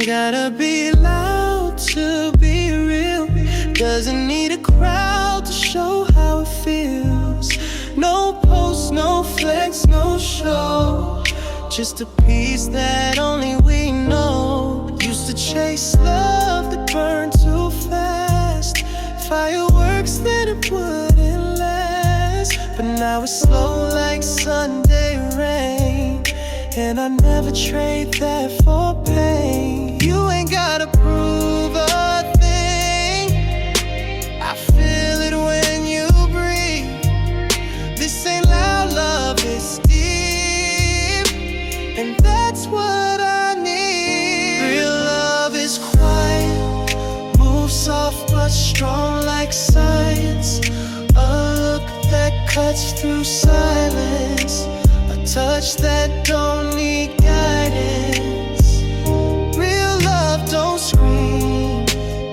don't gotta be loud to be real. Doesn't need a crowd to show how it feels. No post, no flex, no show. Just a piece that only we know. Used to chase love that burned too fast. Fireworks that it wouldn't last. But now it's slow like Sunday rain. And I never trade that for pain. You ain't gotta prove a thing. I feel it when you breathe. This ain't loud love, it's deep. And that's what I need. Real love is quiet, moves soft but strong like science. A look that cuts through silence. A touch that don't need guidance. Real love don't scream.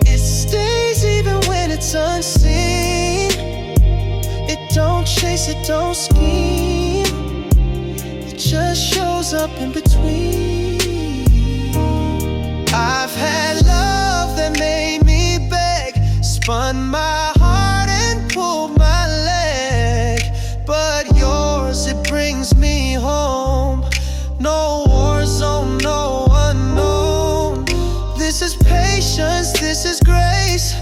It stays even when it's unseen. It don't chase, it don't scheme. It just shows up in between. I've had love that made me beg, spun my heart and pulled my leg. But yours, it brings me home. No war zone, no unknown. This is patience, this is grace.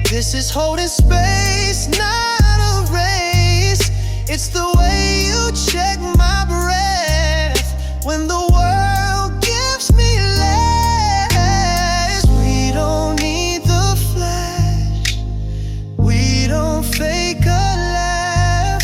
This is holding space, not a race. It's the way you check my breath when the world gives me less. We don't need the flash. We don't fake a laugh.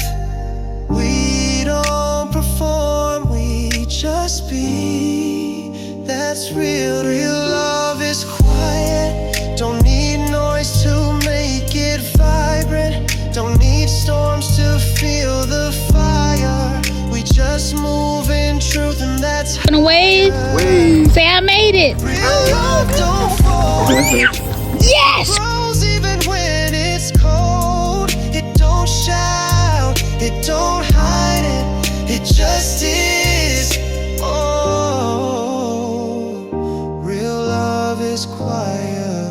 We don't perform, we just be. That's real. Real love is quiet. Don't need noise to make it vibrant. Don't need storms to feel the fire. We just move in truth, and that's Gonna wave. Say I made it. real love. Don't fall. Yes! Grows even when it's cold. It don't shout, it don't hide it. It just is. Oh, real love is quiet.